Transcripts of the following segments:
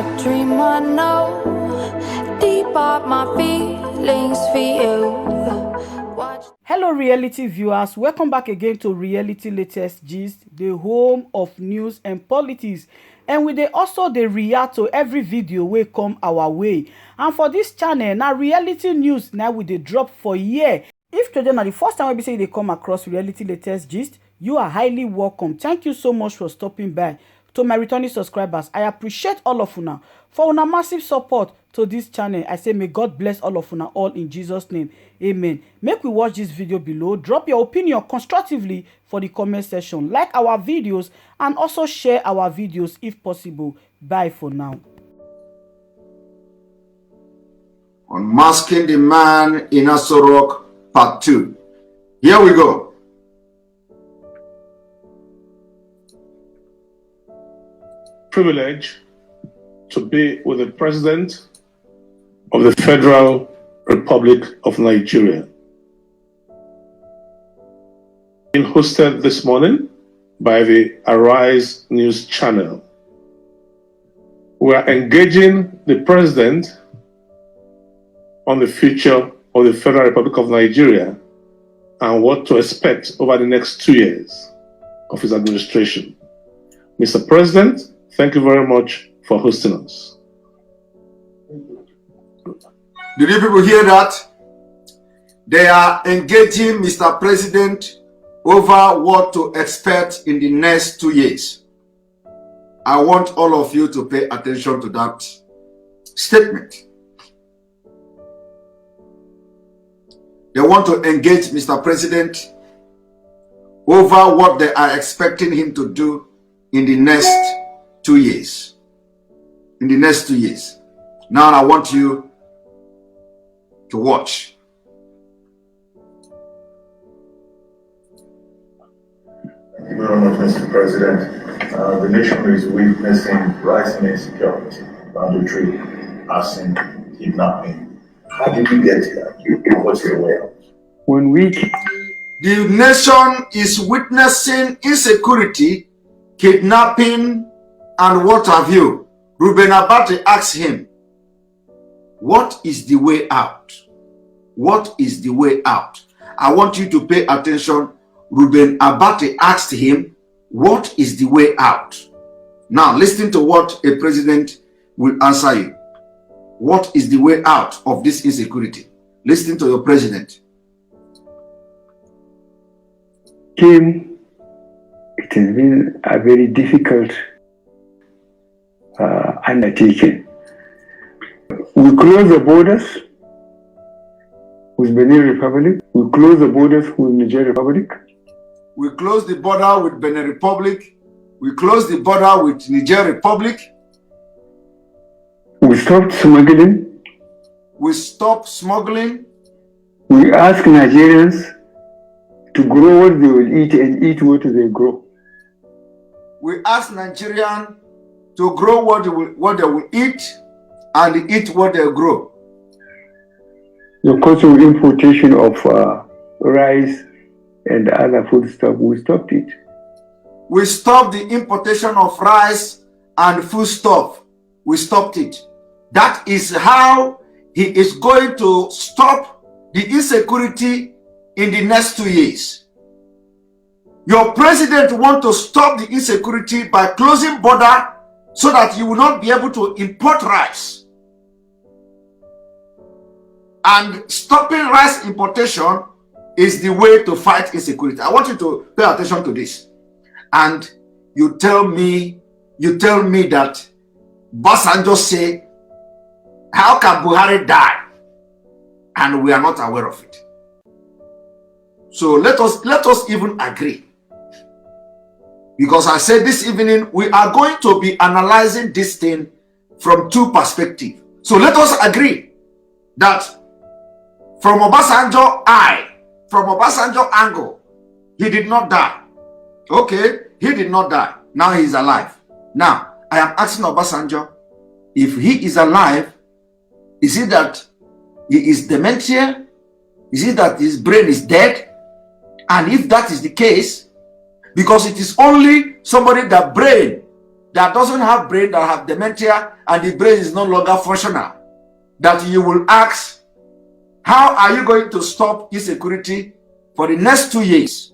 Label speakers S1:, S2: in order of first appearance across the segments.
S1: a dream I know. Deep up my feelings for you.
S2: Hello reality viewers, welcome back again to Reality Latest Gist, the home of news and politics. And we dey also dey react to every video wey come our way. And for this channel, na reality news now we dey drop for here. If today na the first time we be say they come across Reality Latest Gist, you are highly welcome. Thank you so much for stopping by. To my returning subscribers, I appreciate all of una for una massive support to this channel. I say may God bless all of una all in Jesus name. Amen. Make we watch this video below. Drop your opinion constructively for the comment section. Like our videos and also share our videos if possible. Bye for now.
S3: Unmasking the Man in Aso Rock Part 2. Here we go.
S4: Privilege to be with the President of the Federal Republic of Nigeria. Being hosted this morning by the Arise News channel. We are engaging the President on the future of the Federal Republic of Nigeria and what to expect over the next 2 years of his administration. Mr. President, thank you very much for hosting us.
S3: Did you people hear that? They are engaging Mr. President over what to expect in the next 2 years. I want all of you to pay attention to that statement. They want to engage Mr. President over what they are expecting him to do in the next 2 years. In the next 2 years. Now I want you to watch.
S5: Thank you very much, Mr. President. The nation is witnessing rising insecurity, banditry, arson, kidnapping. How did we get here? What's the way out?
S3: The nation is witnessing insecurity, kidnapping, and what have you. Ruben Abati asked him, what is the way out? What is the way out? I want you to pay attention. Ruben Abati asked him, what is the way out? Now listen to what a president will answer you. What is the way out of this insecurity? Listen to your president.
S6: Kim, it has been a very difficult undertaking. We close the borders with Benin Republic. We close the borders with Nigerian Republic.
S3: We close the border with Benin Republic. We close the border with Niger Republic.
S6: We stopped smuggling.
S3: We stop smuggling.
S6: We ask Nigerians to grow what they will eat and eat what they grow.
S3: We ask Nigerians to grow what they will eat and eat what they grow.
S6: The cost of importation of rice and other food stuff, we stopped it.
S3: We stopped the importation of rice and food stuff. We stopped it. That is how he is going to stop the insecurity in the next 2 years. Your president wants to stop the insecurity by closing border so that you will not be able to import rice. And stopping rice importation is the way to fight insecurity. I want you to pay attention to this. And you tell me that Basanjo say, how can Buhari die? And we are not aware of it. So let us even agree. Because I said this evening, we are going to be analyzing this thing from two perspectives. So let us agree that from Obasanjo angle, he did not die. Okay, he did not die. Now he is alive. Now, I am asking Obasanjo, if he is alive, is it that he is dementia? Is it that his brain is dead? And if that is the case, because it is only somebody that brain that doesn't have brain, that have dementia, and the brain is no longer functional, that you will ask, how are you going to stop insecurity for the next 2 years?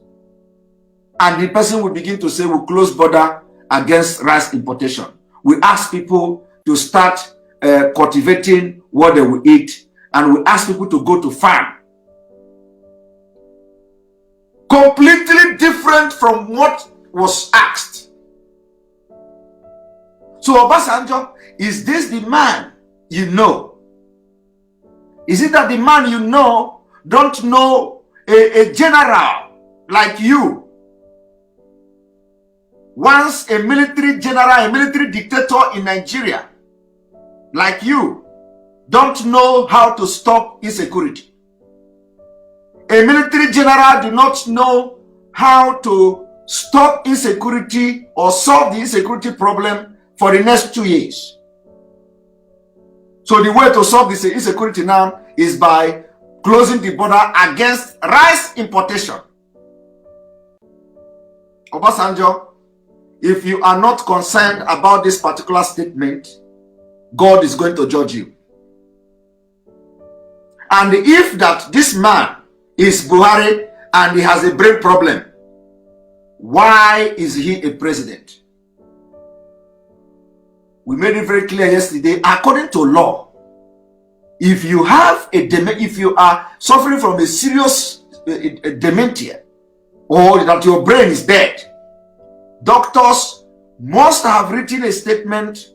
S3: And the person will begin to say, we'll close border against rice importation. We ask people to start cultivating what they will eat, and we ask people to go to farm. Completely different from what was asked. So Obasanjo, is this the man you know? Is it that the man you know don't know a general like you? Once a military general, a military dictator in Nigeria like you, don't know how to stop insecurity. A military general do not know how to stop insecurity or solve the insecurity problem for the next 2 years. So the way to solve this insecurity now is by closing the border against rice importation. Obasanjo, if you are not concerned about this particular statement, God is going to judge you. And if that this man is Buhari and he has a brain problem, why is he a president? We made it very clear yesterday, according to law, if you are suffering from a serious dementia, or that your brain is dead, doctors must have written a statement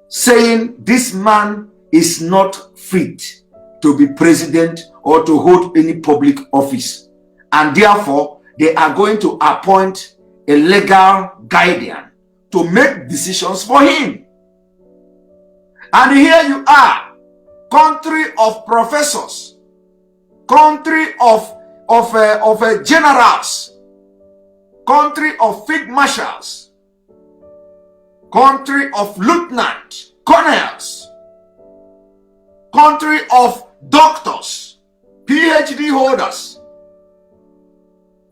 S3: saying this man is not fit to be president or to hold any public office, and therefore they are going to appoint a legal guardian to make decisions for him. And here you are, country of professors, country of generals, country of field marshals, country of lieutenant colonels, country of doctors, PhD holders,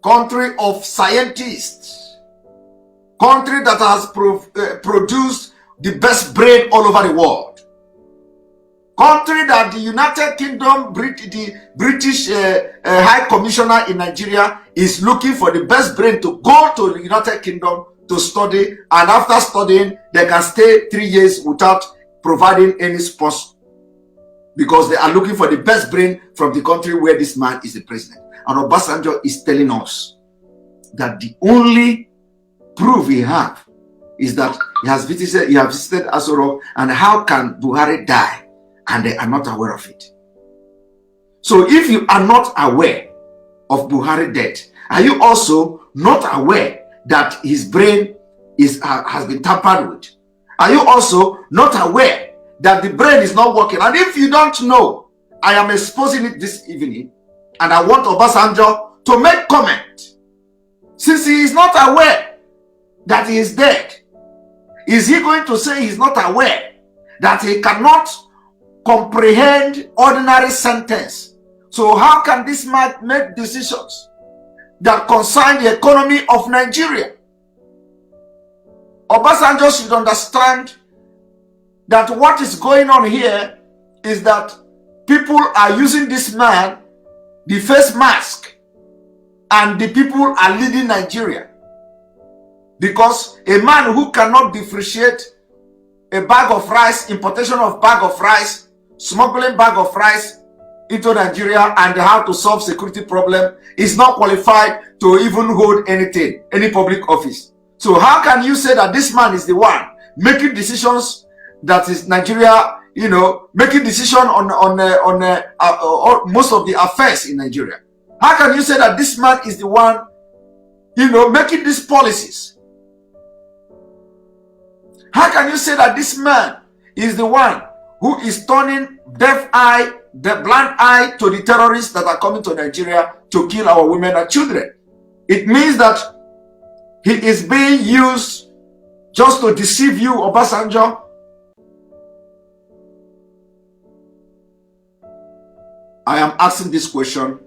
S3: country of scientists, country that has produced the best brain all over the world, country that the United Kingdom, the British High Commissioner in Nigeria is looking for the best brain to go to the United Kingdom to study, and after studying they can stay 3 years without providing any sponsor, because they are looking for the best brain from the country where this man is the president. And Obasanjo is telling us that the only proof we have is that he has visited Asoro, and how can Buhari die and they are not aware of it? So if you are not aware of Buhari's death, are you also not aware that his brain has been tampered with? Are you also not aware that the brain is not working? And if you don't know, I am exposing it this evening, and I want Obasanjo to make comment. Since he is not aware that he is dead, is he going to say he's not aware that he cannot comprehend ordinary sentence? So how can this man make decisions that concern the economy of Nigeria? Obasanjo should understand that what is going on here is that people are using this man, the face mask, and the people are leading Nigeria. Because a man who cannot differentiate a bag of rice, importation of bag of rice, smuggling bag of rice into Nigeria, and how to solve security problem, is not qualified to even hold anything, any public office. So how can you say that this man is the one making decisions that is Nigeria, making decision on most of the affairs in Nigeria? How can you say that this man is the one, making these policies? How can you say that this man is the one who is turning the blind eye to the terrorists that are coming to Nigeria to kill our women and children? It means that he is being used just to deceive you, Obasanjo. I am asking this question,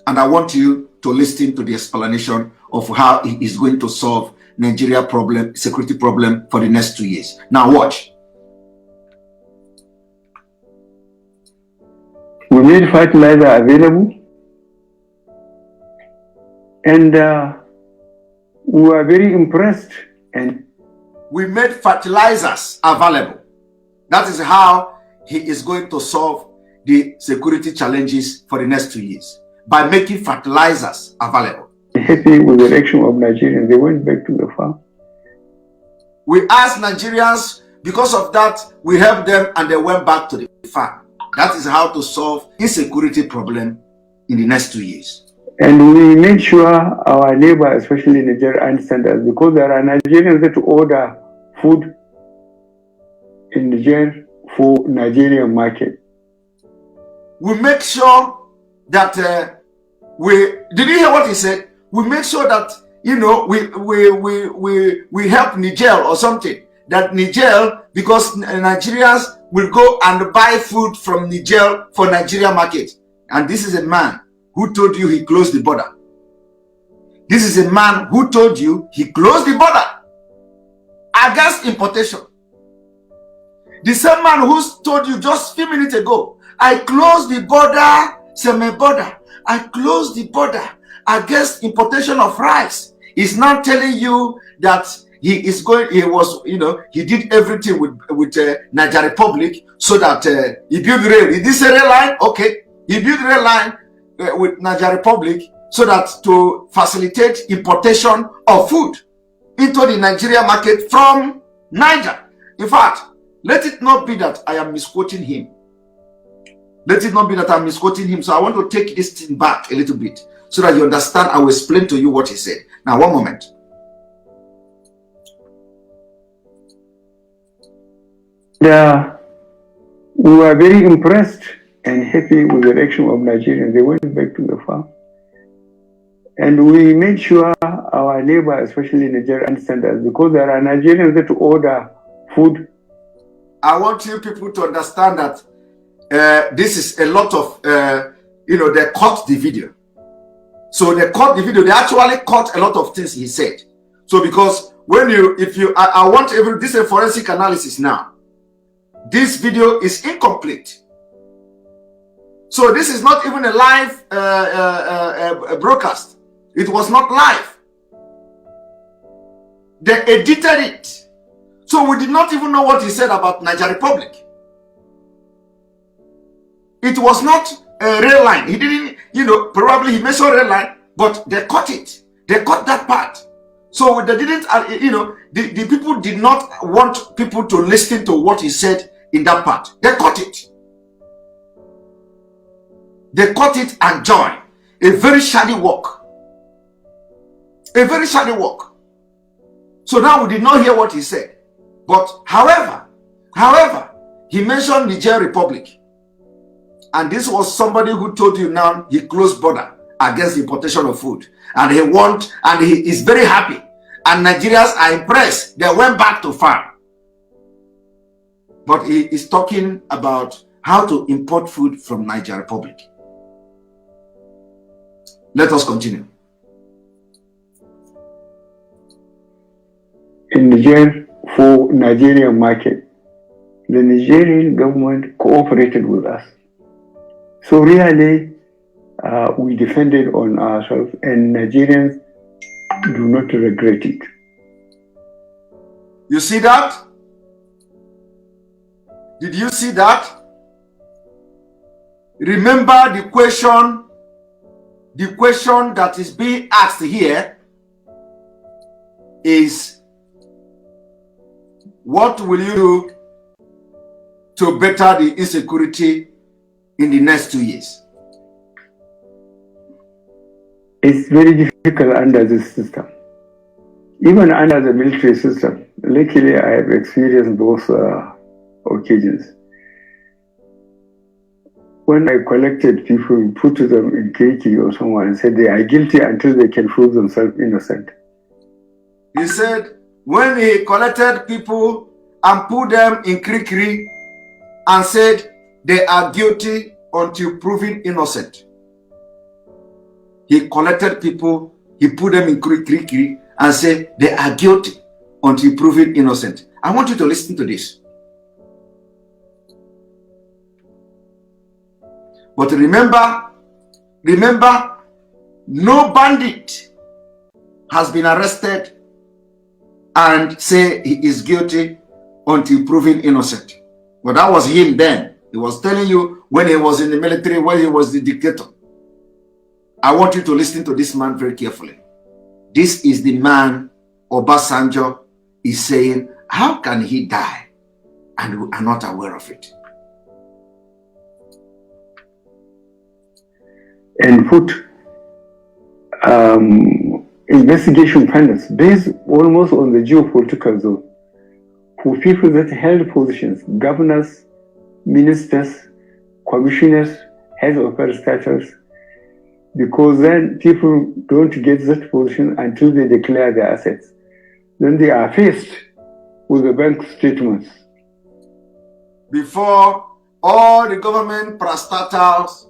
S3: and I want you to listen to the explanation of how he is going to solve Nigeria problem, security problem for the next 2 years. Now watch.
S6: We made fertilizer available, and we were very impressed. And
S3: we made fertilizers available. That is how he is going to solve the security challenges for the next 2 years, by making fertilizers available.
S6: Happy with the election of Nigerians, they went back to the farm.
S3: We asked Nigerians, because of that, we helped them and they went back to the farm. That is how to solve insecurity problem in the next 2 years.
S6: And we made sure our neighbor, especially Nigeria, understand us, because there are Nigerians that order food in Niger for Nigerian market.
S3: We make sure that did you hear what he said? We make sure that, you know, we help Niger or something. That Niger, because Nigerians will go and buy food from Niger for Nigeria market. And this is a man who told you he closed the border. This is a man who told you he closed the border against importation. The same man who told you just a few minutes ago, I closed the border, semi-border. I closed the border against importation of rice. Is now telling you that he is going, he was, you know, he did everything with Nigeria Republic so that he built rail. Is this a rail line? Okay. He built rail line with Nigeria Republic so that to facilitate importation of food into the Nigeria market from Niger. In fact, let it not be that I am misquoting him. Let it not be that I'm misquoting him. So I want to take this thing back a little bit so that you understand. I will explain to you what he said. Now, one moment.
S6: We were very impressed and happy with the election of Nigerians. They went back to the farm. And we made sure our neighbor, especially Nigeria, understand us, because there are Nigerians that order food.
S3: I want you people to understand that this is a lot of, you know, they cut the video. So they cut the video. They actually cut a lot of things he said. So because when I want this is a forensic analysis now. This video is incomplete. So this is not even a live broadcast. It was not live. They edited it. So we did not even know what he said about Nigeria Republic. It was not a rail line. He didn't, you know, probably he mentioned rail line, but they cut it. They cut that part. So they didn't, you know, the people did not want people to listen to what he said in that part. They cut it. They cut it and joined. A very shoddy work. A very shoddy work. So now we did not hear what he said. But however, he mentioned Niger Republic. And this was somebody who told you now he closed border against the importation of food. And he is very happy. And Nigerians are impressed. They went back to farm. But he is talking about how to import food from Niger Republic. Let us continue.
S6: In Niger, for Nigerian market, the Nigerian government cooperated with us. So really, we defended on ourselves, and Nigerians do not regret it.
S3: You see that? Did you see that? Remember the question that is being asked here is, what will you do to better the insecurity in the next 2 years?
S6: It's very difficult under this system. Even under the military system, luckily I have experienced those occasions. When I collected people, put them in KK or someone and said they are guilty until they can prove themselves innocent.
S3: He said when he collected people and put them in Krikri and said they are guilty until proven innocent. He collected people, he put them in Krikri and say they are guilty until proven innocent. I want you to listen to this. But remember, no bandit has been arrested and say he is guilty until proven innocent. But that was him then. He was telling you when he was in the military, when he was the dictator. I want you to listen to this man very carefully. This is the man Obasanjo is saying, how can he die and we are not aware of it?
S6: And put investigation panels based almost on the geopolitical zone for people that held positions, governors, ministers, commissioners, heads of parastatals, because then people don't get that position until they declare their assets. Then they are faced with the bank statements.
S3: Before all the government parastatals,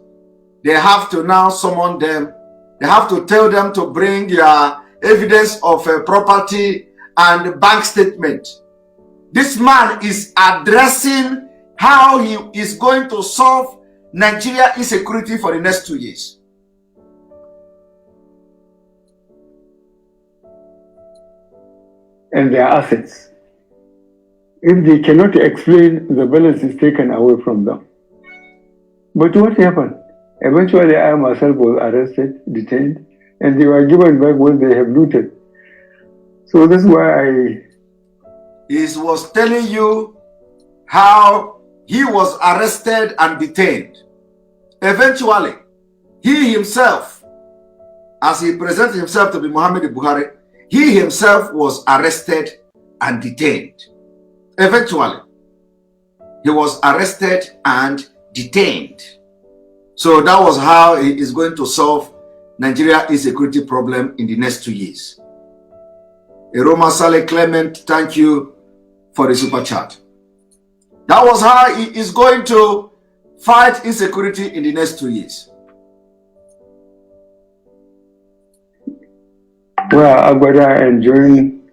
S3: they have to now summon them. They have to tell them to bring your evidence of property and bank statement. This man is addressing how he is going to solve Nigeria insecurity for the next 2 years.
S6: And their assets. If they cannot explain, the balance is taken away from them. But what happened? Eventually, I myself was arrested, detained, and they were given back what they have looted. So that's why
S3: He was telling you how he was arrested and detained. Eventually, he himself, as he presented himself to be Muhammad Buhari, he himself was arrested and detained. Eventually, he was arrested and detained. So that was how he is going to solve Nigeria insecurity problem in the next 2 years. Eroma Saleh Clement, thank you for the super chat. That was how he is going to fight insecurity in the next 2 years.
S6: well, Agbada and join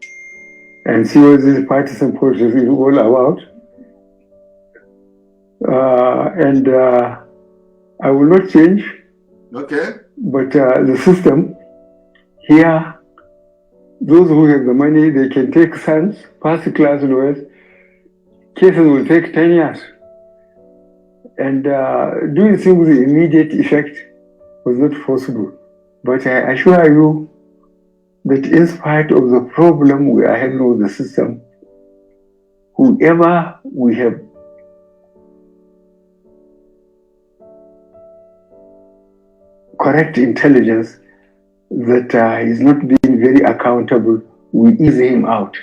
S6: and see what this partisan politics is all about. I will not change.
S3: Okay.
S6: But the system here, those who have the money, they can take sons, first class lawyers. Cases will take 10 years. And doing things with immediate effect was not possible. But I assure you that in spite of the problem we are having with the system, whoever we have correct intelligence that is not being very accountable, we ease him out.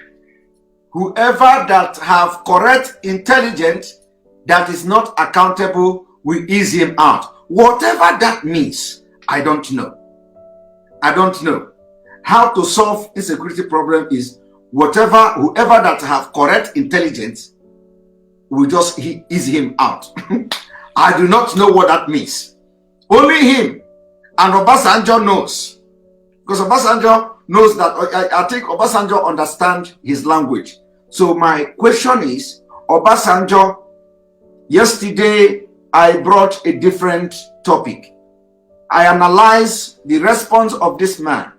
S3: Whoever that have correct intelligence that is not accountable, we ease him out. Whatever that means, I don't know. I don't know. How to solve insecurity problem is whoever that have correct intelligence, we just ease him out. I do not know what that means. Only him and Obasanjo knows. Because Obasanjo knows that, I think Obasanjo understands his language. So my question is, Obasanjo, yesterday I brought a different topic. I analyzed the response of this man.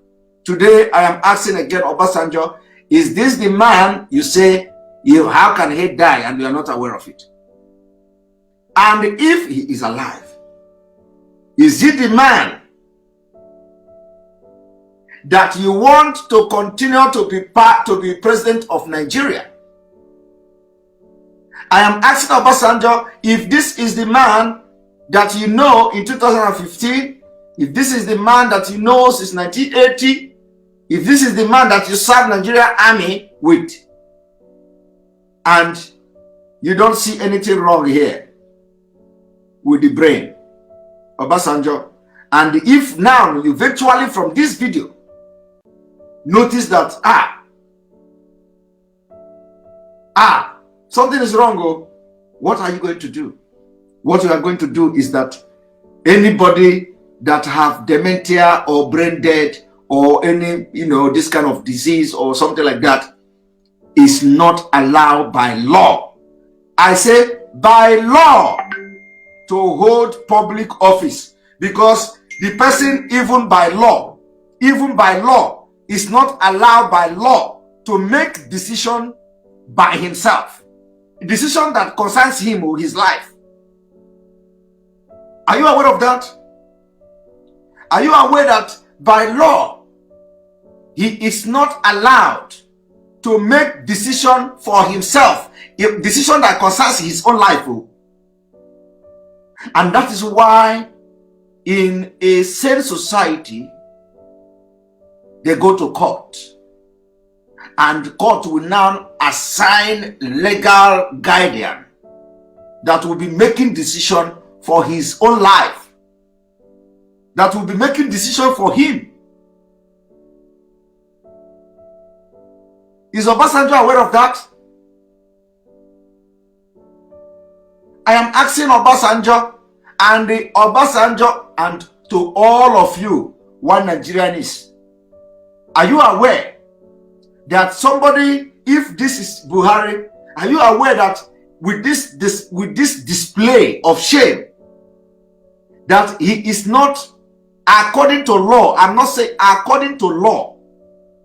S3: Today I am asking again, Obasanjo, is this the man you say, how can he die and you are not aware of it? And if he is alive, is he the man that you want to continue to be president of Nigeria? I am asking Obasanjo if this is the man that you know in 2015, if this is the man that you know since 1980, if this is the man that you served Nigerian army with, and you don't see anything wrong here with the brain, Obasanjo, and if now you virtually from this video notice that something is wrong, what are you going to do? What you are going to do is that anybody that have dementia or brain dead or any, this kind of disease or something like that is not allowed by law. I say by law to hold public office, because the person even by law is not allowed by law to make decision by himself, a decision that concerns him or his life. Are you aware of that? Are you aware that by law he is not allowed to make decision for himself, a decision that concerns his own life? And that is why in a sane society they go to court, and court will now assign legal guardian that will be making decision for his own life, that will be making decision for him. Is Obasanjo aware of that? I am asking Obasanjo and to all of you, one Nigerian is. Are you aware that somebody, if this is Buhari, are you aware that with this display of shame, that he is not, according to law, I'm not saying according to law,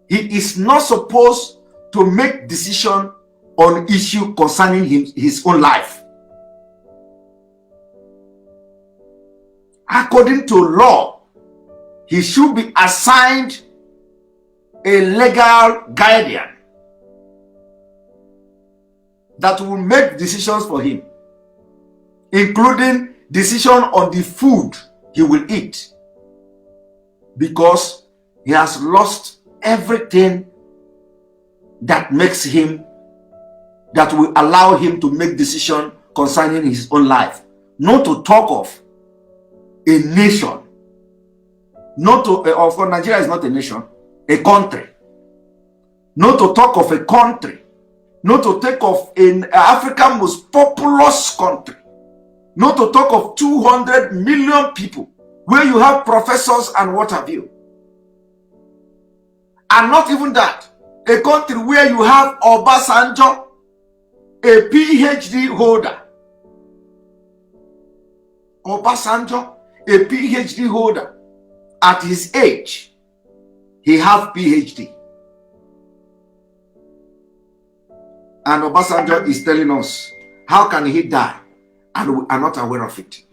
S3: he is not supposed to make decision on issue concerning his own life. According to law, he should be assigned a legal guardian that will make decisions for him, including decision on the food he will eat, because he has lost everything that makes him, that will allow him to make decision concerning his own life. Not to talk of a nation, not to, of course Nigeria is not a nation, a country. Not to talk of a country, not to take of an African most populous country, not to talk of 200 million people, where you have professors and what have you. And not even that, a country where you have Obasanjo, a PhD holder. Obasanjo, a PhD holder. At his age, he have PhD. And Obasanjo is telling us, how can he die? And we are not aware of it.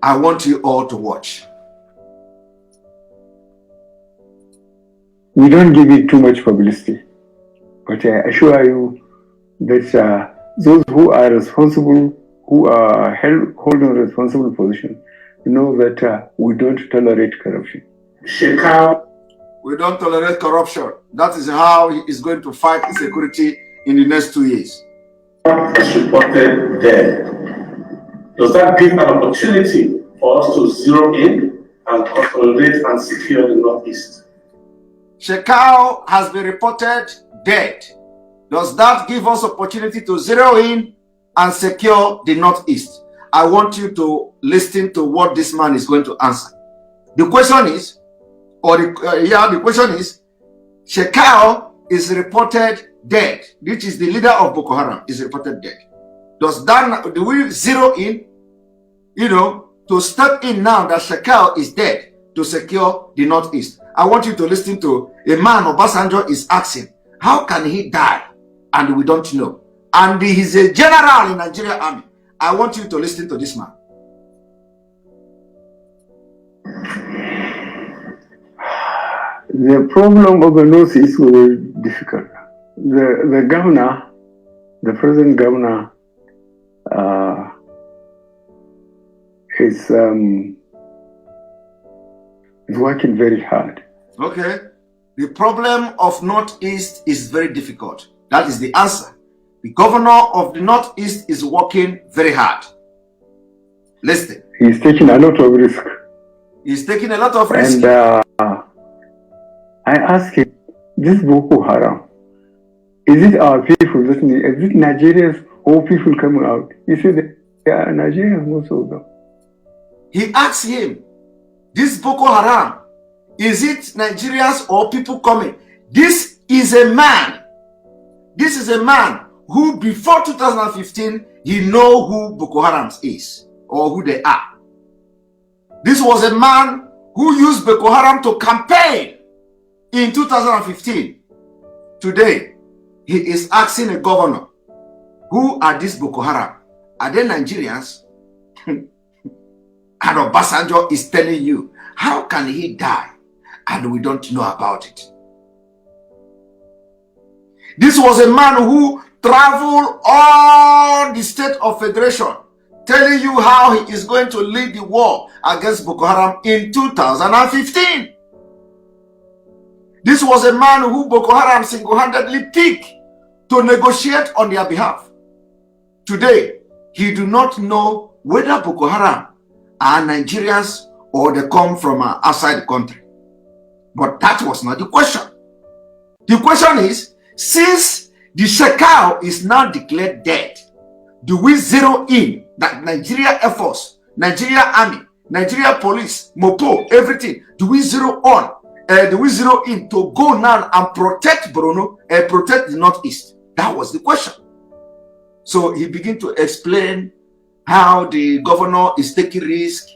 S3: I want you all to watch.
S6: We don't give it too much publicity, but I assure you that those who are responsible, who are holding a responsible position, know that we don't tolerate corruption.
S3: We don't tolerate corruption. That is how he is going to fight insecurity in the next 2 years.
S4: Is reported dead. Does that give an opportunity for us to zero in and consolidate and secure the Northeast?
S3: Shekau has been reported dead. Does that give us opportunity to zero in and secure the Northeast? I want you to listen to what this man is going to answer. The question is, the question is, Shekau is reported dead, which is the leader of Boko Haram, is reported dead. Do we zero in, to step in now that Shekau is dead to secure the Northeast? I want you to listen to a man Obasanjo is asking, how can he die? And we don't know. And he's a general in Nigerian army. I want you to listen to this man.
S6: The problem of the Northeast is very difficult. The governor, the present governor, is working very hard.
S3: Okay. The problem of Northeast is very difficult. That is the answer. The governor of the Northeast is working very hard. Listen.
S6: He's taking a lot of risk.
S3: He's taking a lot of risk.
S6: And I asked him, this Boko Haram, is it our people? Is it Nigerians or people coming out? He said, they are Nigerians, most of them.
S3: He asked him, This Boko Haram, is it Nigerians or people coming? This is a man. This is a man who before 2015, he know who Boko Haram is or who they are. This was a man who used Boko Haram to campaign in 2015. Today, he is asking a governor, who are these Boko Haram? Are they Nigerians? And Obasanjo is telling you, how can he die and we don't know about it? This was a man who traveled all the state of federation, telling you how he is going to lead the war against Boko Haram in 2015. This was a man who Boko Haram single-handedly picked to negotiate on their behalf. Today, he do not know whether Boko Haram are Nigerians or they come from outside the country. But that was not the question. The question is, since the Shekau is now declared dead, do we zero in that Nigeria Air Force, Nigeria Army, Nigeria Police, Mopo, everything, do we zero in to go now and protect Borno and protect the Northeast? That was the question. So he began to explain how the governor is taking risk.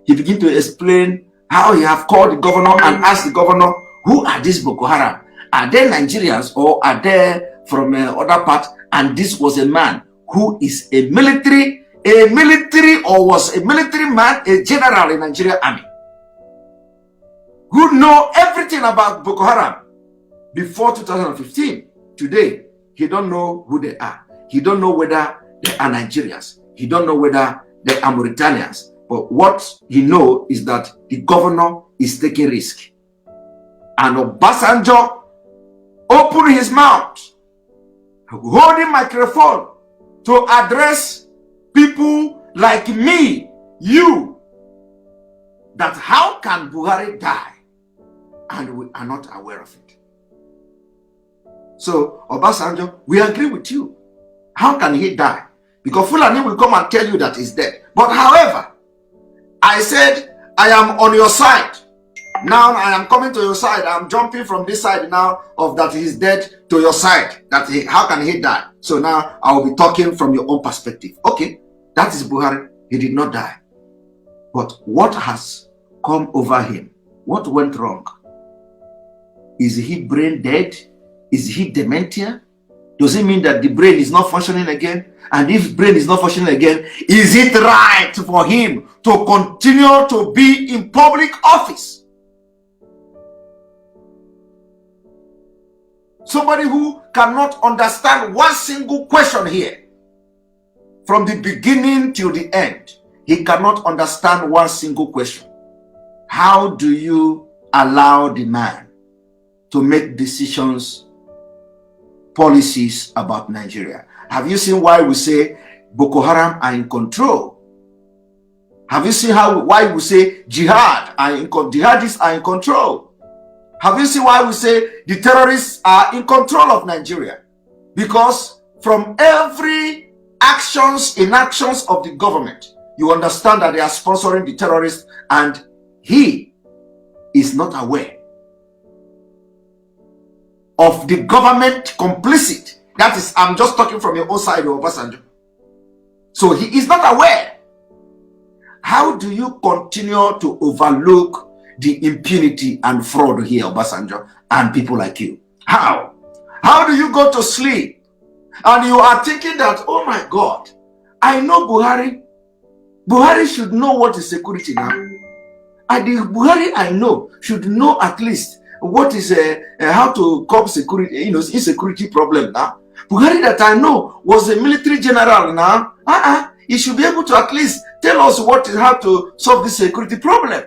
S3: He began to explain how he have called the governor and asked the governor, who are these Boko Haram? Are they Nigerians or are they from other parts? And this was a man who is a military or was a military man, a general in Nigeria Army, who know everything about Boko Haram before 2015. Today, he don't know who they are. He don't know whether they are Nigerians. He don't know whether they are Mauritanians. But what he knows is that the governor is taking risk. And Obasanjo opened his mouth, holding microphone to address people like me, you, that how can Buhari die and we are not aware of it? So, Obasanjo, we agree with you. How can he die? Because Fulani will come and tell you that he's dead. But however, I said, I am on your side. Now I am coming to your side. I'm jumping from this side now of that he's dead to your side. How can he die? So now I will be talking from your own perspective. Okay, that is Buhari. He did not die. But what has come over him? What went wrong? Is he brain dead? Is he dementia? Does it mean that the brain is not functioning again? And if brain is not functioning again, is it right for him to continue to be in public office? Somebody who cannot understand one single question here. From the beginning till the end, he cannot understand one single question. How do you allow the man to make decisions, policies about Nigeria? Have you seen why we say Boko Haram are in control? Have you seen why we say jihadists are in control? Have you seen why we say the terrorists are in control of Nigeria? Because from every inactions of the government, you understand that they are sponsoring the terrorists and he is not aware of the government complicit. That is, I'm just talking from your own side of Obasanjo. So he is not aware. How do you continue to overlook the impunity and fraud here, Obasanjo, and people like you? How? How do you go to sleep and you are thinking that, oh my God, I know Buhari. Buhari should know what is security now. And the Buhari I know should know at least what is how to curb security, insecurity problem now. Buhari that I know was a military general now. He should be able to at least tell us how to solve this security problem.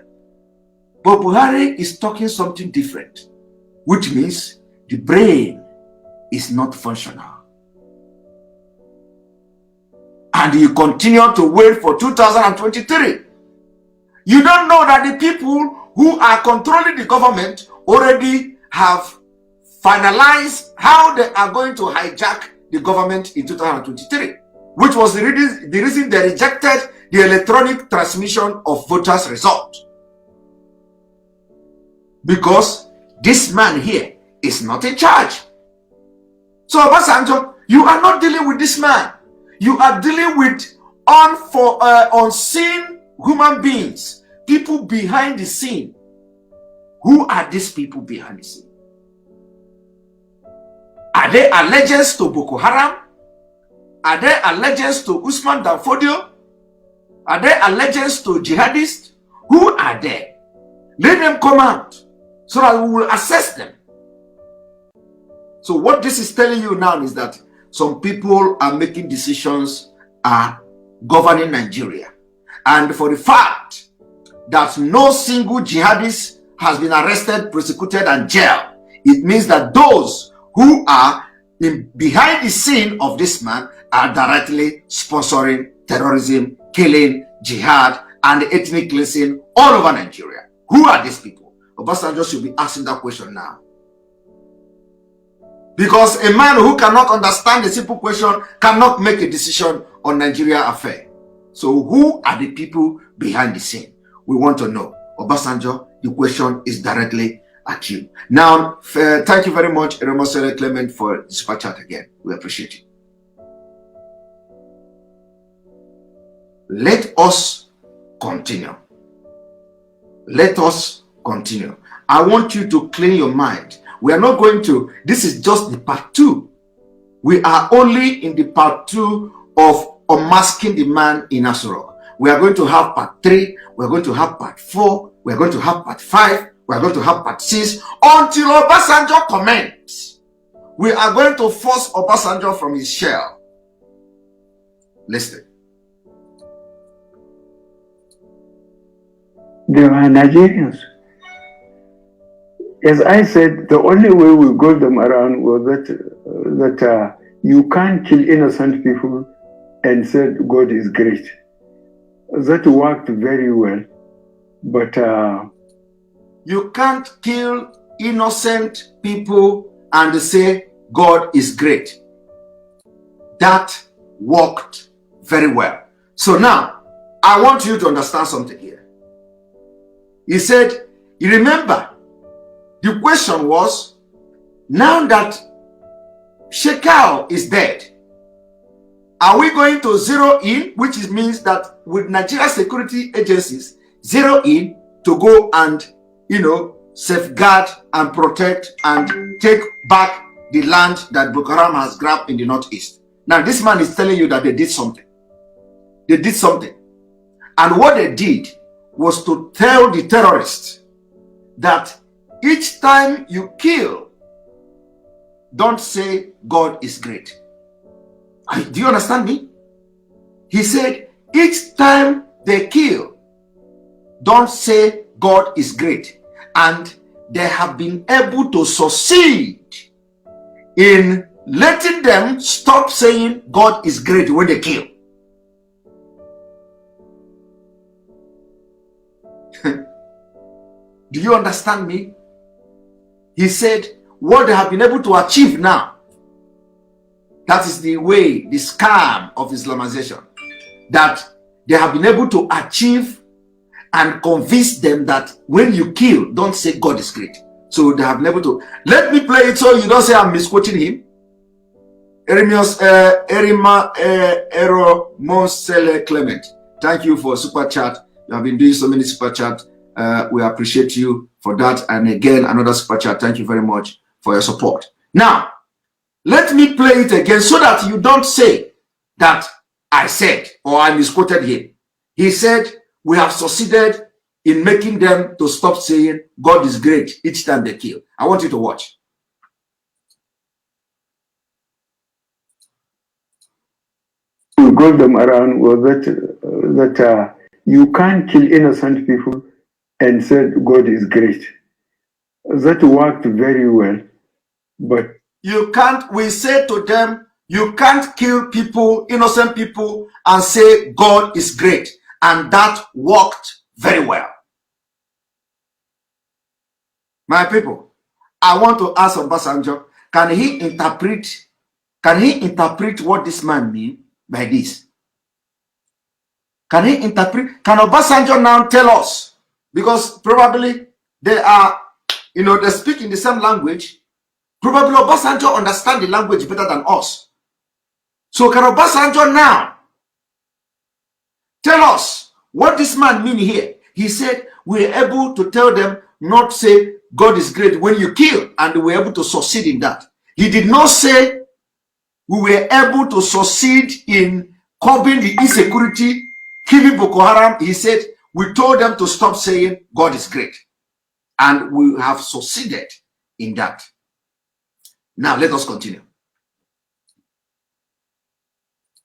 S3: But Buhari is talking something different, which means the brain is not functional. And you continue to wait for 2023. You don't know that the people who are controlling the government already have finalized how they are going to hijack the government in 2023, which was the reason they rejected the electronic transmission of voters' result. because this man here is not in charge. So Obasanjo, you are not dealing with this man. You are dealing with unseen human beings, people behind the scene. Who are these people behind the scene? Are they allegiance to Boko Haram? Are they allegiance to Usman Danfodio? Are they allegiance to jihadists? Who are they? Let them come out so that we will assess them. So what this is telling you now is that some people are making decisions, are governing Nigeria. And for the fact that no single jihadist has been arrested, prosecuted, and jailed, it means that those who are behind the scene of this man are directly sponsoring terrorism, killing, jihad, and ethnic cleansing all over Nigeria. Who are these people? Obasanjo should be asking that question now. Because a man who cannot understand a simple question cannot make a decision on Nigeria affair. So who are the people behind the scene? We want to know. Obasanjo, the question is directly at you. Now, thank you very much, Remosere Clement, for the super chat again. We appreciate it. Let us continue. Let us continue. I want you to clean your mind. We are not going to, this is just the part 2. We are only in the part 2 of unmasking the man in Asurok. We are going to have part 3. We are going to have part 4. We are going to have part 5. We are going to have part 6 until Obasanjo comments. We are going to force Obasanjo from his shell. Listen.
S6: They are Nigerians. As I said, the only way we got them around was that you can't kill innocent people and said God is great. That worked very well, but
S3: you can't kill innocent people and say God is great. That worked very well. So now, I want you to understand something here. He said, you remember, the question was, now that Shekau is dead, are we going to zero in, which means that with Nigeria security agencies, zero in to go and, safeguard and protect and take back the land that Boko Haram has grabbed in the northeast? Now, this man is telling you that they did something. They did something. And what they did was to tell the terrorists that each time you kill, don't say God is great. Do you understand me? He said, each time they kill, don't say God is great. And they have been able to succeed in letting them stop saying God is great when they kill. Do you understand me? He said, what they have been able to achieve now, that is the way, the scam of Islamization, that they have been able to achieve and convince them that when you kill, don't say God is great. So they have been able to. Let me play it so you don't say I'm misquoting him. Monsele Clement. Thank you for super chat. You have been doing so many super chats. We appreciate you for that. And again, another super chat. Thank you very much for your support. Now, let me play it again so that you don't say that I said or I misquoted him. He said, we have succeeded in making them to stop saying God is great each time they kill. I want you to watch.
S6: We got them around was that you can't kill innocent people and said God is great. That worked very well, but
S3: you can't, we say to them, you can't kill people, innocent people, and say God is great. And that worked very well. My people, I want to ask Obasanjo, can he interpret what this man means by this? Can Obasanjo now tell us? Because probably they are they speak in the same language. Probably Obasanjo understand the language better than us. So can Obasanjo now tell us what this man mean here? He said, we're able to tell them not say God is great when you kill, and we're able to succeed in that. He did not say we were able to succeed in curbing the insecurity, killing Boko Haram. He said, we told them to stop saying God is great. And we have succeeded in that. Now, let us continue.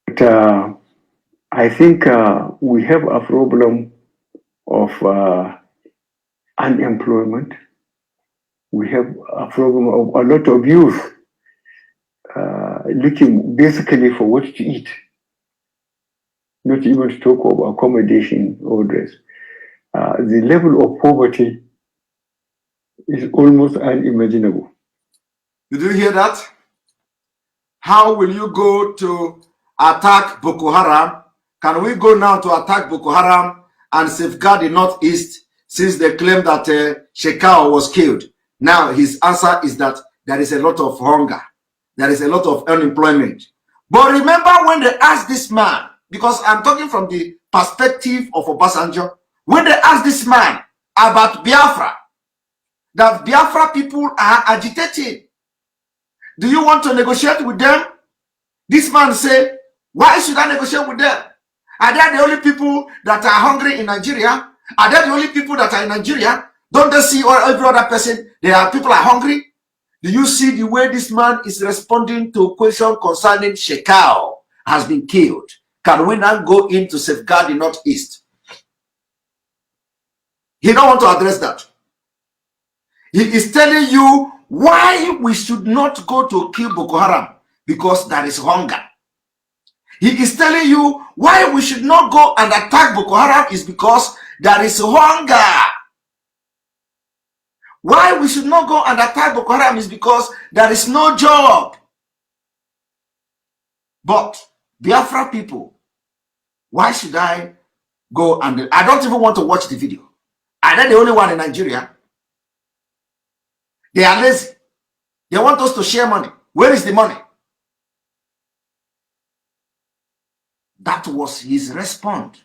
S6: But, I think we have a problem of unemployment. We have a problem of a lot of youth looking basically for what to eat, not even to talk of accommodation or dress. The level of poverty is almost unimaginable.
S3: Did you hear that? How will you go to attack Boko Haram? Can we go now to attack Boko Haram and safeguard the Northeast, since they claim that Shekau was killed? Now his answer is that there is a lot of hunger. There is a lot of unemployment. But remember when they asked this man, because I'm talking from the perspective of Obasanjo, when they asked this man about Biafra, that Biafra people are agitating. Do you want to negotiate with them? This man said, why should I negotiate with them? Are they the only people that are hungry in Nigeria? Are they the only people that are in Nigeria? Don't they see every other person? People are hungry. Do you see the way this man is responding to a question concerning Shekau has been killed? Can we now go in to safeguard the Northeast? He don't want to address that. He is telling you why we should not go to kill Boko Haram, because there is hunger. He is telling you why we should not go and attack Boko Haram is because there is hunger. Why we should not go and attack Boko Haram is because there is no job. But Biafra people, why should I go and... I don't even want to watch the video. Are they the only one in Nigeria? They are lazy. They want us to share money. Where is the money? That was his response.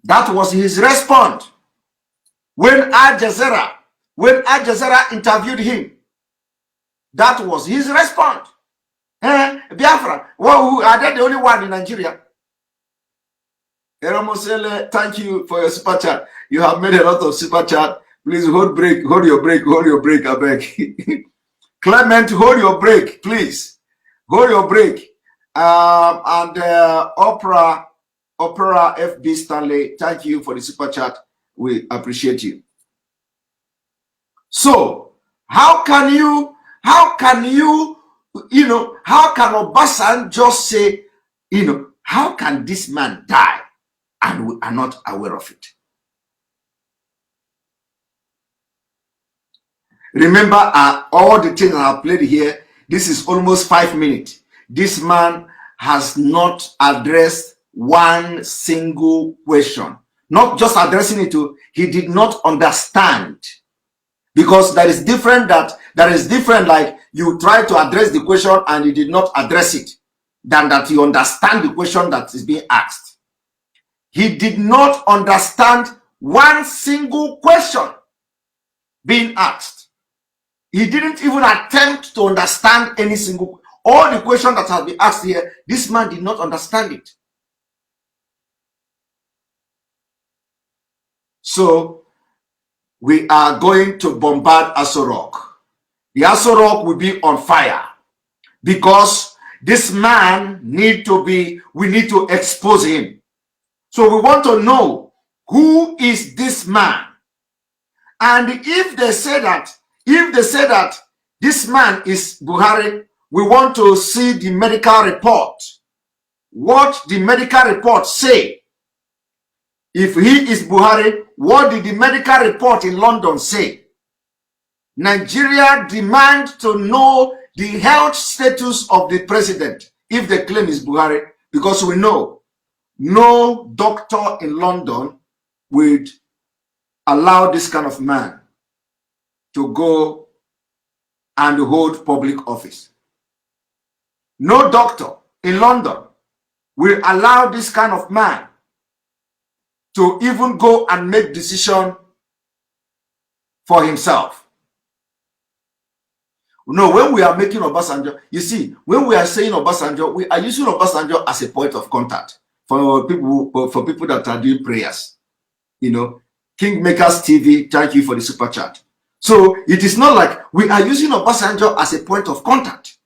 S3: That was his response. When Al Jazeera interviewed him, that was his response. Biafra, well, are they the only one in Nigeria? Eramosele, thank you for your super chat. You have made a lot of super chat. Please hold your break, I beg. Clement, hold your break, please. Hold your break. And Opera FB Stanley, thank you for the super chat. We appreciate you. So, how can how can Obasanjo just say, how can this man die and we are not aware of it? Remember, all the things I have played here, this is almost 5 minutes. This man has not addressed one single question. Not just addressing it, he did not understand. Because there is different like you try to address the question and you did not address it, than that you understand the question that is being asked. He did not understand one single question being asked. He didn't even attempt to understand any single, all the questions that have been asked here, this man did not understand it. So, we are going to bombard Aso Rock. The Aso Rock will be on fire because this man we need to expose him. So we want to know, who is this man? And if they say that this man is Buhari, we want to see the medical report. What the medical report say? If he is Buhari, what did the medical report in London say? Nigeria demand to know the health status of the president if the claim is Buhari, because we know no doctor in London would allow this kind of man to go and hold public office. No doctor in London will allow this kind of man to even go and make decision for himself. No, when we are making Obasanjo, you see, when we are saying Obasanjo, we are using Obasanjo as a point of contact for people that are doing prayers. You know, Kingmakers TV, thank you for the super chat. So it is not like we are using Obasanjo as a point of contact.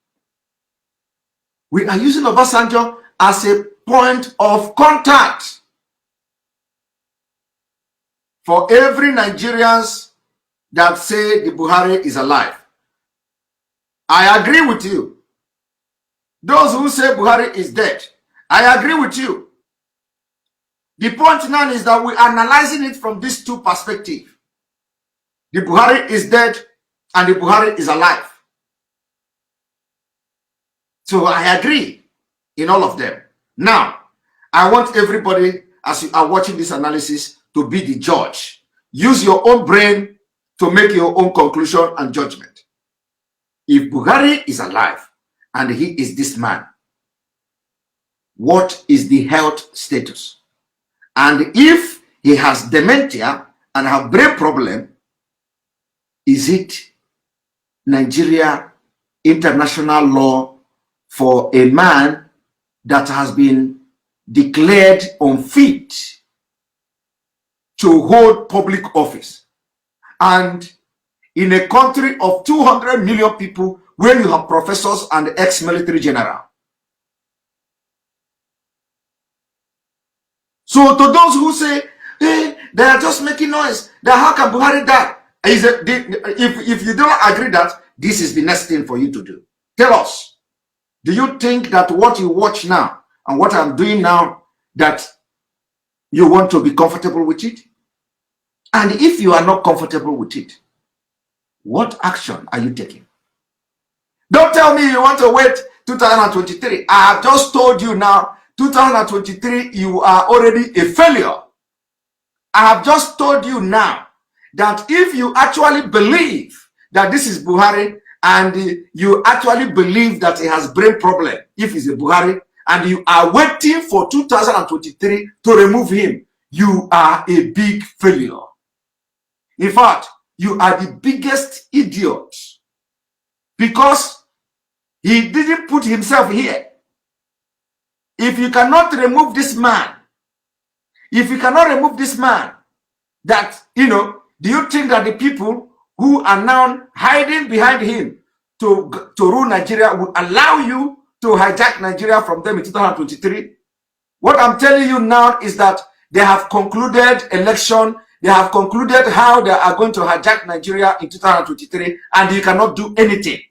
S3: We are using Obasanjo as a point of contact for every Nigerians that say the Buhari is alive. I agree with you. Those who say Buhari is dead, I agree with you. The point now is that we are analyzing it from these two perspectives. The Buhari is dead and the Buhari is alive. So I agree in all of them. Now, I want everybody, as you are watching this analysis, to be the judge. Use your own brain to make your own conclusion and judgment. If Buhari is alive and he is this man, what is the health status? And if he has dementia and have brain problem, is it Nigeria international law for a man that has been declared unfit to hold public office? And in a country of 200 million people, where you have professors and ex-military general. So to those who say, hey, they are just making noise, that how can Buhari die? If you don't agree that, this is the next thing for you to do. Tell us, do you think that what you watch now and what I'm doing now, that you want to be comfortable with it? And if you are not comfortable with it, what action are you taking? Don't tell me you want to wait 2023. I have just told you now, 2023, you are already a failure. I have just told you now that if you actually believe that this is Buhari and you actually believe that he has brain problem, if he's a Buhari, and you are waiting for 2023 to remove him, you are a big failure. In fact, you are the biggest idiot, because he didn't put himself here. If you cannot remove this man, that, you know, do you think that the people who are now hiding behind him to rule Nigeria would allow you to hijack Nigeria from them in 2023? What I'm telling you now is that they have concluded election. They have concluded how they are going to hijack Nigeria in 2023, and you cannot do anything.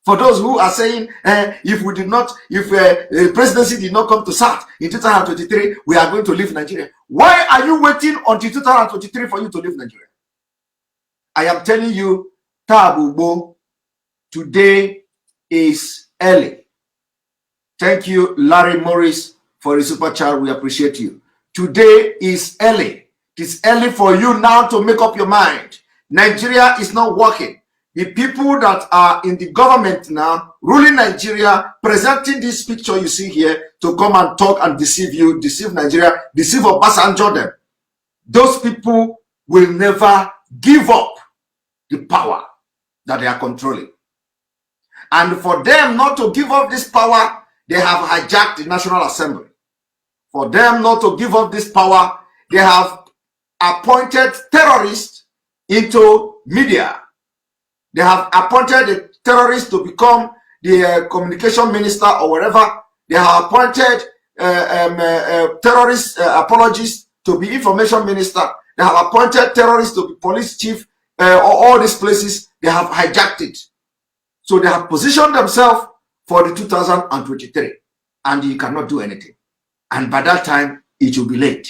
S3: For those who are saying, if the presidency did not come to start in 2023, we are going to leave Nigeria. Why are you waiting until 2023 for you to leave Nigeria? I am telling you, Tabubo, today is early. Thank you, Larry Morris, for the super chat. We appreciate you. Today is early. It is early for you now to make up your mind. Nigeria is not working. The people that are in the government now, ruling Nigeria, presenting this picture you see here to come and talk and deceive you, deceive Nigeria, deceive Obasanjo them. Those people will never give up the power that they are controlling. And for them not to give up this power, they have hijacked the National Assembly. For them not to give up this power, they have appointed terrorists into media. They have appointed a terrorist to become the communication minister or whatever. They have appointed terrorist apologists to be information minister. They have appointed terrorists to be police chief. All these places, they have hijacked it. So they have positioned themselves for the 2023, and you cannot do anything. And by that time, it will be late,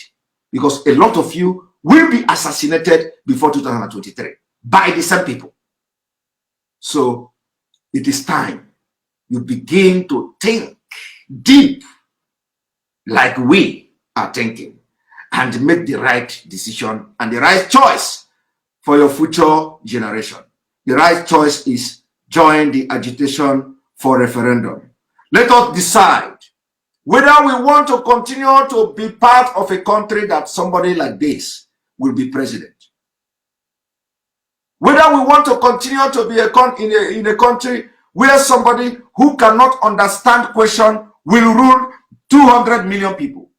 S3: because a lot of you will be assassinated before 2023 by the same people. So it is time you begin to think deep like we are thinking, and make the right decision and the right choice for your future generation. The right choice is join the agitation for referendum. Let us decide whether we want to continue to be part of a country that somebody like this will be president. Whether we want to continue to be in a country where somebody who cannot understand question will rule 200 million people.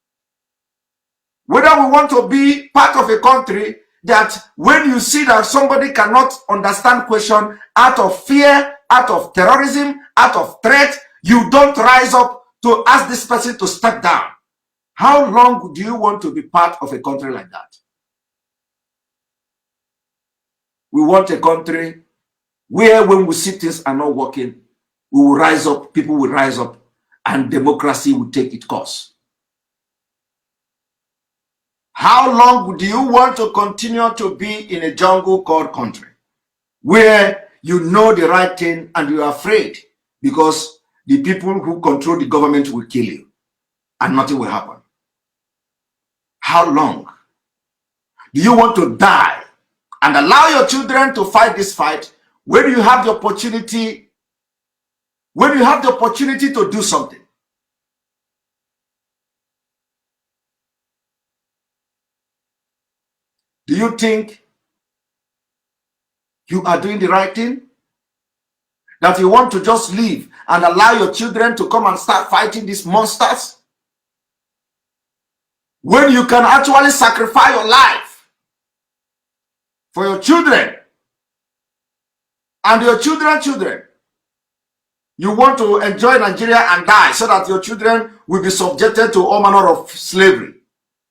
S3: Whether we want to be part of a country that when you see that somebody cannot understand question out of fear, out of terrorism, out of threat, you don't rise up to ask this person to step down. How long do you want to be part of a country like that? We want a country where when we see things are not working, we will rise up, people will rise up, and democracy will take its course. How long do you want to continue to be in a jungle called country where you know the right thing and you are afraid because the people who control the government will kill you and nothing will happen? How long do you want to die and allow your children to fight this fight when you have the opportunity, to do something? Do you think you are doing the right thing? That you want to just leave and allow your children to come and start fighting these monsters? When you can actually sacrifice your life for your children and your children's children. You want to enjoy Nigeria and die so that your children will be subjected to all manner of slavery.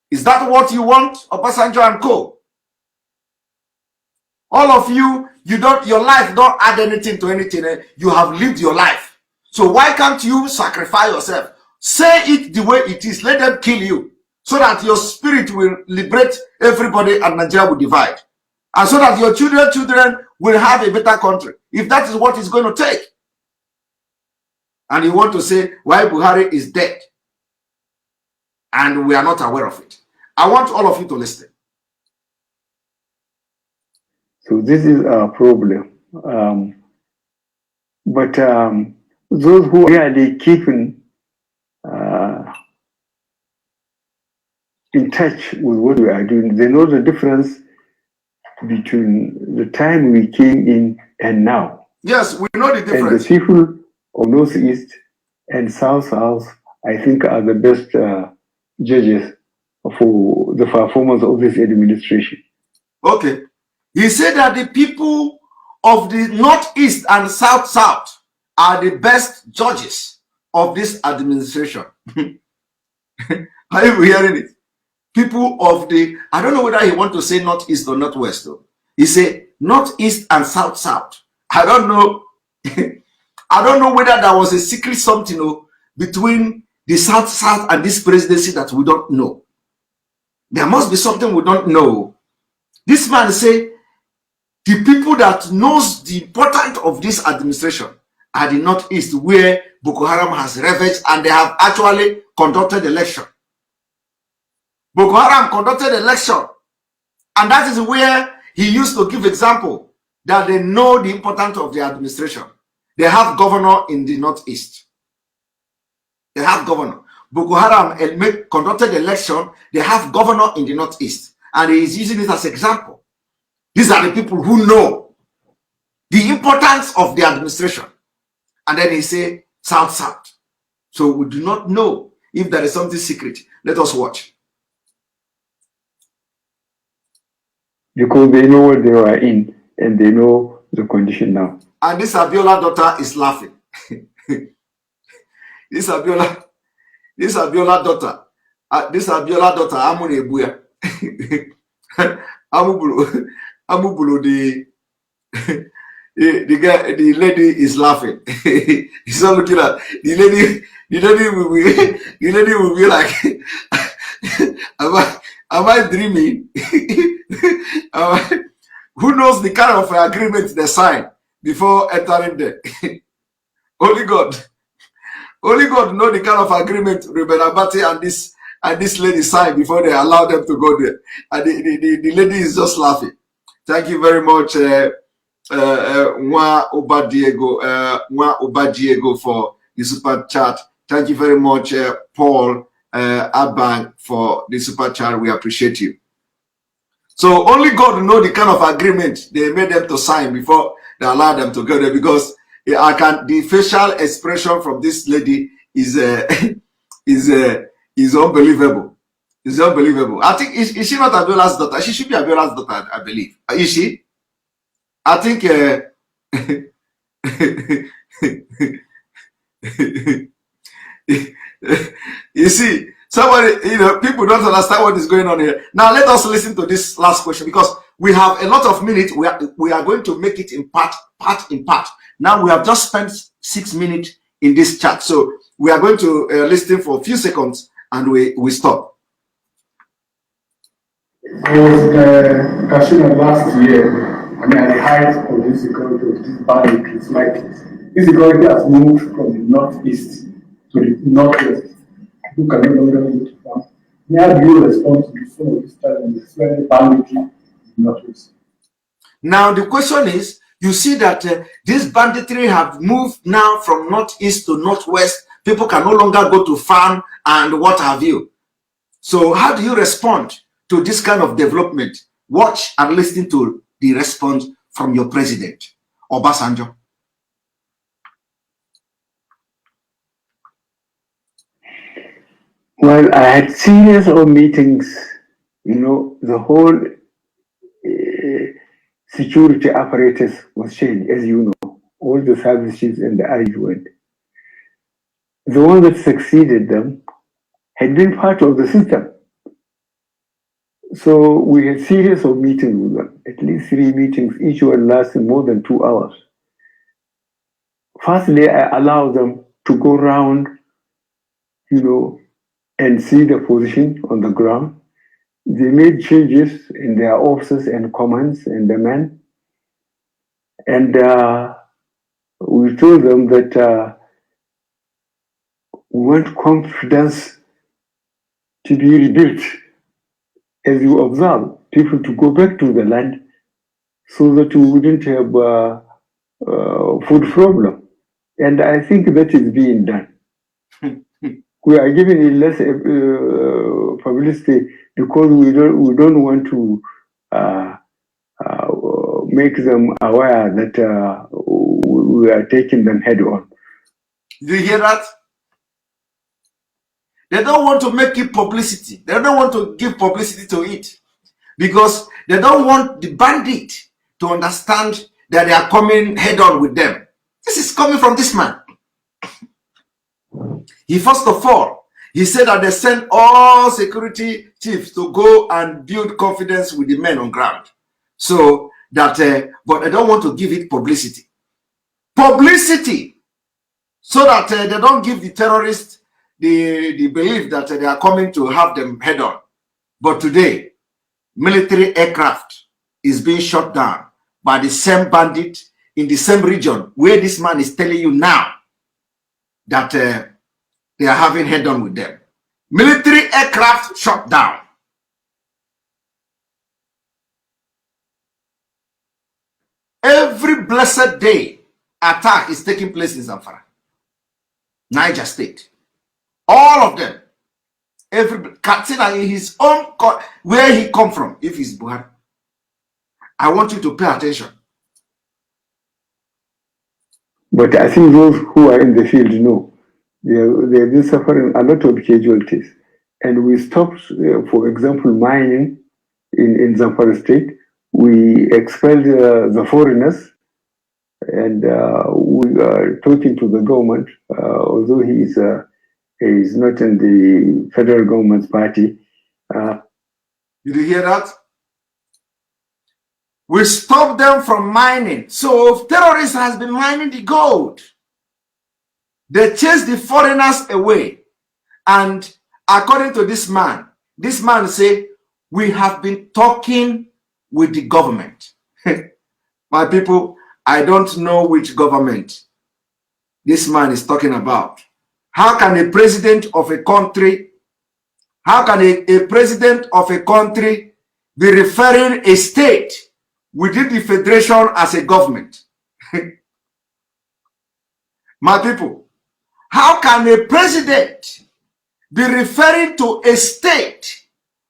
S3: Is that what you want, Obasanjo and co? All of you, your life don't add anything to anything. You have lived your life. So why can't you sacrifice yourself? Say it the way it is. Let them kill you so that your spirit will liberate everybody and Nigeria will divide. And so that your children will have a better country. If that is what it's going to take. And you want to say why Buhari is dead and we are not aware of it. I want all of you to listen.
S6: So this is a problem. But those who are really keeping in touch with what we are doing, they know the difference between the time we came in and now.
S3: Yes, we know the difference.
S6: And the people of Northeast and South, I think, are the best judges for the performance of this administration.
S3: Okay. He said that the people of the Northeast and South are the best judges of this administration. Are you hearing it? People of the, I don't know whether he want to say Northeast or Northwest though. He said Northeast and South. I don't know. I don't know whether there was a secret something between the South and this presidency that we don't know. There must be something we don't know. This man say the people that knows the importance of this administration are the Northeast, where Boko Haram has ravaged and they have actually conducted election. Boko Haram conducted election, and that is where he used to give example that they know the importance of the administration. They have governor in the Northeast. They have governor. Boko Haram conducted election. They have governor in the Northeast, and he is using it as example. These are the people who know the importance of the administration. And then he say South. So we do not know if there is something secret. Let us watch.
S6: Because they know what they are in and they know the condition now.
S3: And this Abiola daughter is laughing. This Abiola daughter, Amune Ebuya. Amubulu, the lady is laughing. He's not looking at the lady. The lady will be like, am I dreaming? Who knows the kind of agreement they sign before entering there? Only God know the kind of agreement Ruben Abati and this lady signed before they allow them to go there. And the lady is just laughing. Thank you very much, Nwa Obadiego for the super chat. Thank you very much, Paul Abang for the super chat. We appreciate you. So only God know the kind of agreement they made them to sign before they allowed them to go there, because the facial expression from this lady is is unbelievable. It's unbelievable. I think is she not Abiola's daughter? She should be Abiola's daughter, I believe. Is she? I think you see, somebody, people don't understand what is going on here. Now let us listen to this last question, because we have a lot of minutes. We are going to make it in part. Now we have just spent 6 minutes in this chat, so we are going to listen for a few seconds and we stop.
S7: Kashina last year, at the height of this security of this bandit, it's like this security has moved from the northeast to the northwest. Who can no longer go to farm? How do you respond to the phone this time and explain the banditry in the northwest?
S3: Now the question is, you see that this banditry have moved now from northeast to northwest. People can no longer go to farm and what have you. So how do you respond to this kind of development? Watch and listen to the response from your president, Obasanjo.
S6: Well, I had series of meetings, the whole security apparatus was changed, as you know, all the services and the argument. The one that succeeded them had been part of the system. So we had series of meetings with them, at least 3 meetings, each one lasted more than 2 hours. Firstly, I allowed them to go around, and see the position on the ground. They made changes in their officers and commands and the men. And we told them that we want confidence to be rebuilt. As you observe, people to go back to the land so that we wouldn't have food problem. And I think that is being done. We are giving it less publicity because we don't want to make them aware that we are taking them head on.
S3: Do you hear that? They don't want to make it publicity. They don't want to give publicity to it because they don't want the bandit to understand that they are coming head on with them. This is coming from this man. He first of all, he said that they sent all security chiefs to go and build confidence with the men on ground. So that, but they don't want to give it publicity. Publicity! So that they don't give the terrorists the belief that they are coming to have them head on. But today, military aircraft is being shot down by the same bandit in the same region where this man is telling you now that they are having head on with them. Military aircraft shot down. Every blessed day, attack is taking place in Zamfara, Niger State. All of them. Every Katsina in his own, where he come from, if he's Buhari. I want you to pay attention.
S6: But I think those who are in the field know they have been suffering a lot of casualties. And we stopped, for example, mining in Zamfara State. We expelled the foreigners, and we are talking to the government, although he is not in the federal government's party.
S3: Did you hear that? We stopped them from mining. So terrorists has been mining the gold. They chased the foreigners away. And according to this man say, we have been talking with the government. My people, I don't know which government this man is talking about. How can a president of a country, how can a president of a country be referring a state within the federation as a government. My people, how can a president be referring to a state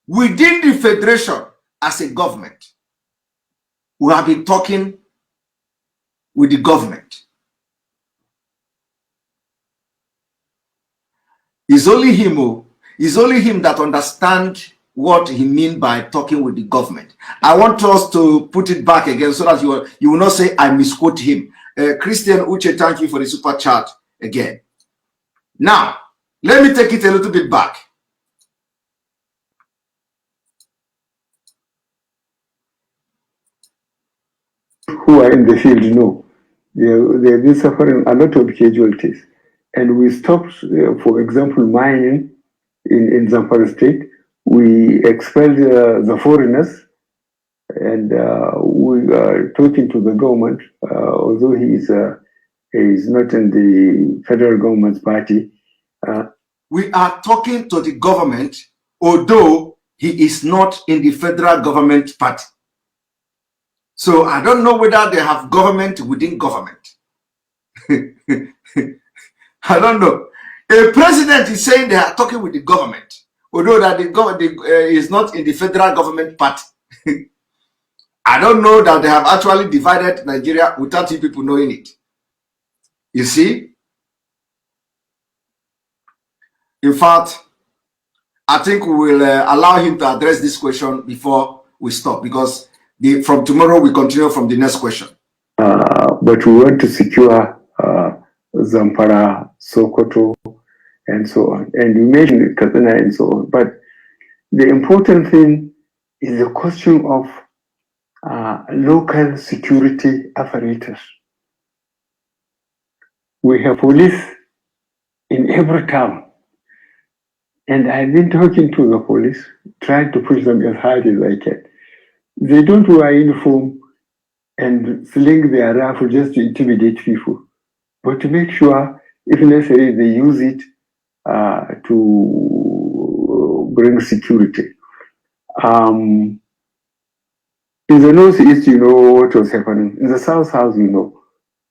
S3: within the federation as a government? We have been talking with the government. It's only him that understands what he means by talking with the government. I want us to put it back again so that you will not say I misquote him. Christian Uche, thank you for the super chat again. Now, let me take it a little bit back.
S6: Who are in the field know they've been suffering a lot of casualties. And we stopped, for example, mining in Zamfara state. We expelled the foreigners, and we are talking to the government, although he is not in the federal government's party.
S3: We are talking to the government, although he is not in the federal government party. So I don't know whether they have government within government. I don't know. A president is saying they are talking with the government, although that the government is not in the federal government party. I don't know that they have actually divided Nigeria without you people knowing it. You see? In fact, I think we will allow him to address this question before we stop, because from tomorrow we continue from the next question.
S6: But we want to secure Zamfara, Sokoto, and so on. And you mentioned Katsina and so on. But the important thing is the question of local security apparatus. We have police in every town. And I've been talking to the police, trying to push them as hard as I can. They don't wear uniform and sling their rifle just to intimidate people, but to make sure, if necessary, they use it to bring security. In the northeast, you know what was happening. In the south, you know,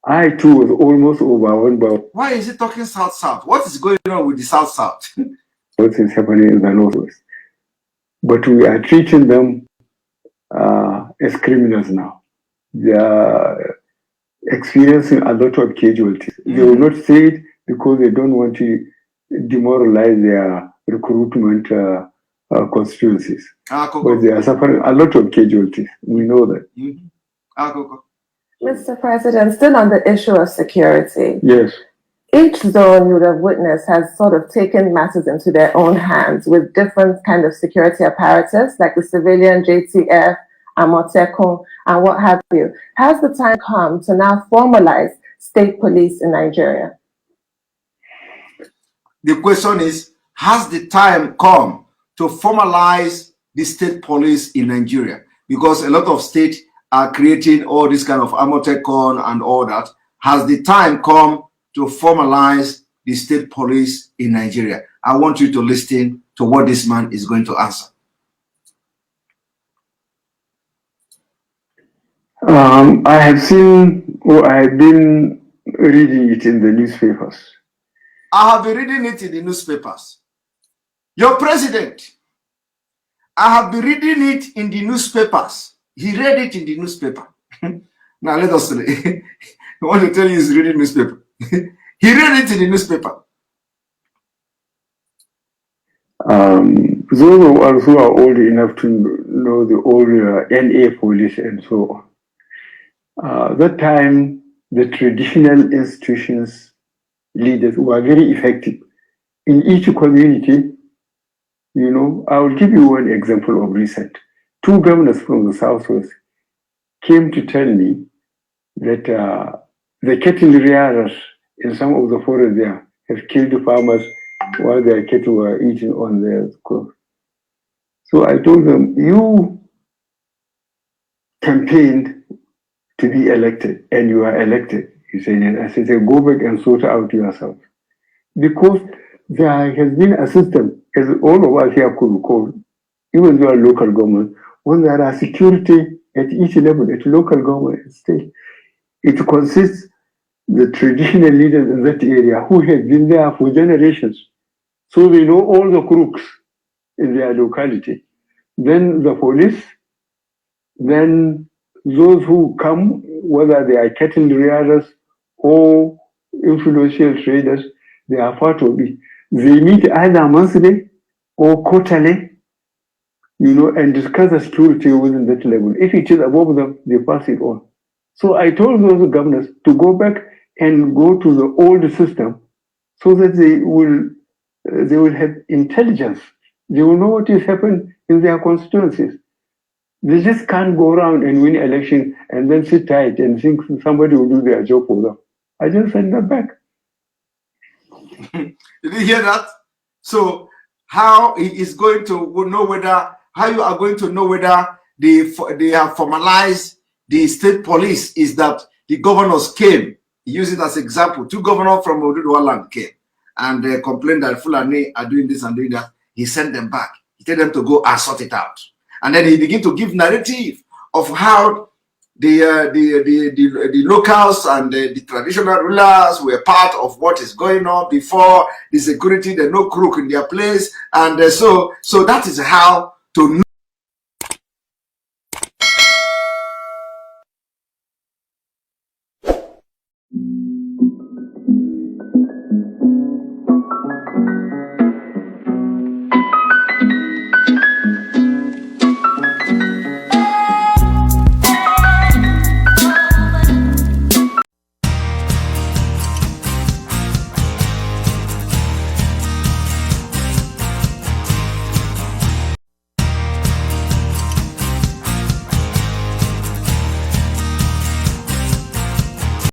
S6: I too was almost overwhelmed by.
S3: Why is he talking south? What is going on with the south?
S6: What is happening in the northwest? But we are treating them as criminals now. They are experiencing a lot of casualties. They will not say it because they don't want to demoralize their recruitment constituencies. But they are suffering a lot of casualties. We know that.
S8: Mr. President, still on the issue of security.
S6: Yes.
S8: Each zone you would have witnessed has sort of taken matters into their own hands with different kind of security apparatus, like the civilian JTF, Amotekun, and what have you. Has the time come to now formalize state police in Nigeria?
S3: The question is, has the time come to formalize the state police in Nigeria? Because a lot of states are creating all this kind of Amotekun and all that. Has the time come to formalize the state police in Nigeria? I want you to listen to what this man is going to answer.
S6: I have seen, or I have been reading it in the newspapers.
S3: I have been reading it in the newspapers. Your president, I have been reading it in the newspapers. He read it in the newspaper. Now let us say, I want to tell you he's reading newspaper. He read it in the newspaper.
S6: Those of us who are old enough to know the old NA police and so on, that time the traditional institutions leaders were very effective. In each community, you know, I will give you one example of recent. Two governors from the Southwest came to tell me that the cattle rearers in some of the forests there have killed the farmers while their cattle were eating on their crops. So I told them, you campaigned to be elected and you are elected. He said, and I said, go back and sort out yourself. Because there has been a system, as all of us here could recall, even though local government, when there are security at each level, at local government and state. It consists the traditional leaders in that area who have been there for generations. So they know all the crooks in their locality. Then the police, then those who come, whether they are cattle rearers or influential traders, they are part of it. They meet either monthly or quarterly, and discuss the security within that level. If it is above them, they pass it on. So I told those governors to go back and go to the old system so that they will have intelligence. They will know what is happening in their constituencies. They just can't go around and win election and then sit tight and think somebody will do their job for them. I just send them back.
S3: Did you hear that? So how he is going to know whether, how you are going to know whether they have formalized the state police is that the governors came, use it as example. 2 governors from Oduduwa land came and complained that Fulani are doing this and doing that. He sent them back. He told them to go and sort it out. And then he began to give narrative of how the locals and the traditional rulers were part of what is going on before the security, there's no crook in their place. And so that is how to know